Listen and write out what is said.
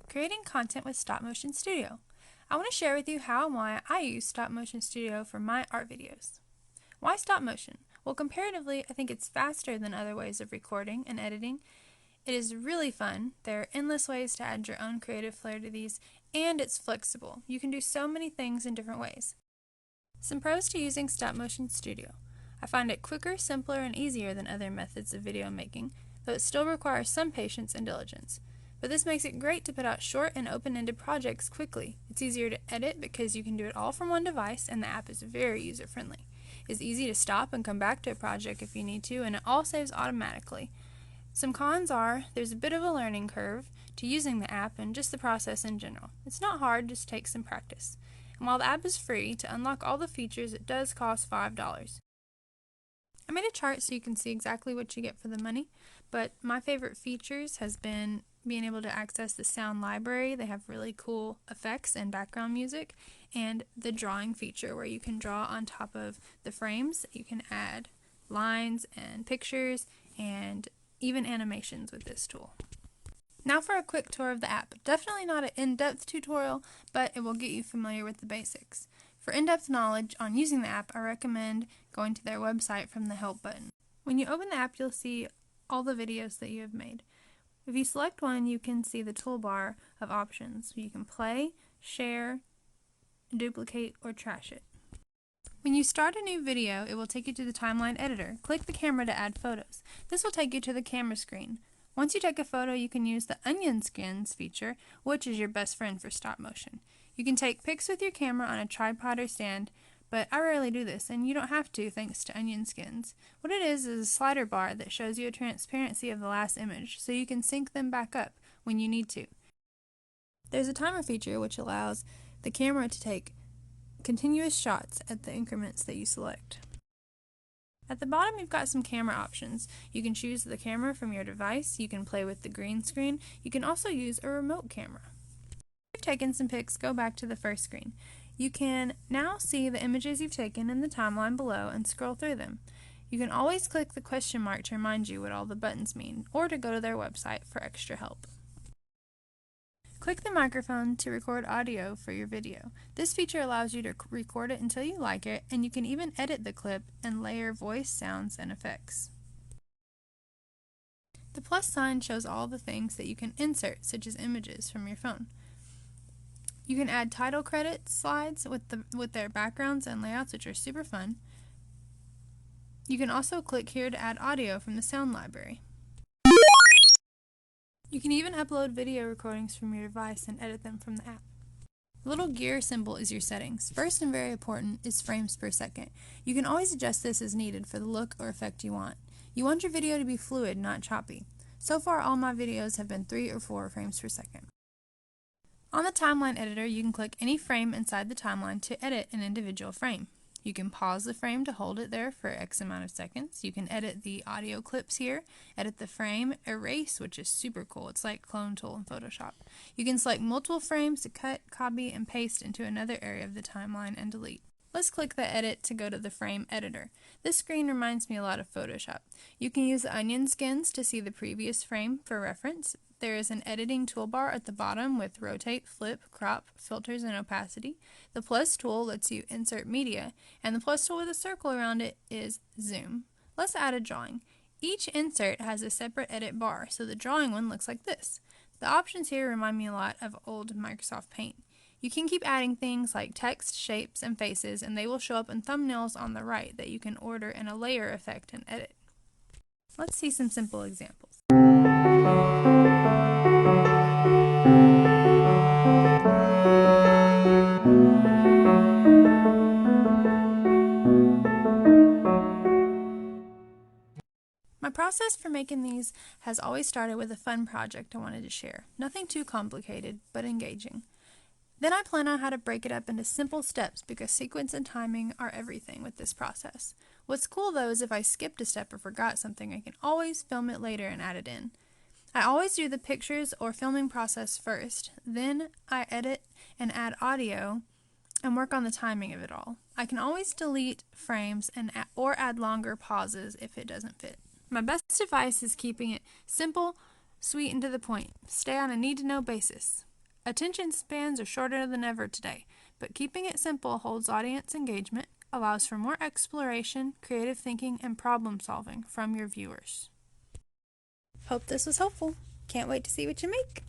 Creating content with Stop Motion Studio. I want to share with you how and why I use Stop Motion Studio for my art videos. Why stop motion? Well, comparatively, I think it's faster than other ways of recording and editing. It is really fun. There are endless ways to add your own creative flair to these, and it's flexible. You can do so many things in different ways. Some pros to using Stop Motion Studio. I find it quicker, simpler, and easier than other methods of video making, though it still requires some patience and diligence. But this makes it great to put out short and open-ended projects quickly. It's easier to edit because you can do it all from one device, and the app is very user-friendly. It's easy to stop and come back to a project if you need to, and it all saves automatically. Some cons are there's a bit of a learning curve to using the app and just the process in general. It's not hard, just takes some practice. And while the app is free, to unlock all the features it does cost $5. I made a chart so you can see exactly what you get for the money, but my favorite features has been being able to access the sound library. They have really cool effects and background music, and the drawing feature where you can draw on top of the frames. You can add lines and pictures and even animations with this tool. Now for a quick tour of the app. Definitely not an in-depth tutorial, but it will get you familiar with the basics. For in-depth knowledge on using the app, I recommend going to their website from the Help button. When you open the app, you'll see all the videos that you have made. If you select one, you can see the toolbar of options. You can play, share, duplicate, or trash it. When you start a new video, it will take you to the timeline editor. Click the camera to add photos. This will take you to the camera screen. Once you take a photo, you can use the onion skins feature, which is your best friend for stop motion. You can take pics with your camera on a tripod or stand, but I rarely do this, and you don't have to thanks to onion skins. What it is a slider bar that shows you a transparency of the last image, so you can sync them back up when you need to. There's a timer feature which allows the camera to take continuous shots at the increments that you select. At the bottom, you've got some camera options. You can choose the camera from your device, you can play with the green screen, you can also use a remote camera. If you've taken some pics, go back to the first screen. You can now see the images you've taken in the timeline below and scroll through them. You can always click the question mark to remind you what all the buttons mean, or to go to their website for extra help. Click the microphone to record audio for your video. This feature allows you to record it until you like it, and you can even edit the clip and layer voice, sounds, and effects. The plus sign shows all the things that you can insert, such as images from your phone. You can add title credit slides with their backgrounds and layouts, which are super fun. You can also click here to add audio from the sound library. You can even upload video recordings from your device and edit them from the app. The little gear symbol is your settings. First and very important is frames per second. You can always adjust this as needed for the look or effect you want. You want your video to be fluid, not choppy. So far, all my videos have been 3 or 4 frames per second. On the timeline editor, you can click any frame inside the timeline to edit an individual frame. You can pause the frame to hold it there for X amount of seconds. You can edit the audio clips here, edit the frame, erase, which is super cool. It's like Clone Tool in Photoshop. You can select multiple frames to cut, copy, and paste into another area of the timeline and delete. Let's click the edit to go to the frame editor. This screen reminds me a lot of Photoshop. You can use the onion skins to see the previous frame for reference. There is an editing toolbar at the bottom with rotate, flip, crop, filters, and opacity. The plus tool lets you insert media, and the plus tool with a circle around it is zoom. Let's add a drawing. Each insert has a separate edit bar, so the drawing one looks like this. The options here remind me a lot of old Microsoft Paint. You can keep adding things like text, shapes, and faces, and they will show up in thumbnails on the right that you can order in a layer effect and edit. Let's see some simple examples. My process for making these has always started with a fun project I wanted to share. Nothing too complicated, but engaging. Then I plan on how to break it up into simple steps because sequence and timing are everything with this process. What's cool though is if I skipped a step or forgot something, I can always film it later and add it in. I always do the pictures or filming process first, then I edit and add audio and work on the timing of it all. I can always delete frames or add longer pauses if it doesn't fit. My best advice is keeping it simple, sweet, and to the point. Stay on a need-to-know basis. Attention spans are shorter than ever today, but keeping it simple holds audience engagement, allows for more exploration, creative thinking, and problem solving from your viewers. Hope this was helpful. Can't wait to see what you make.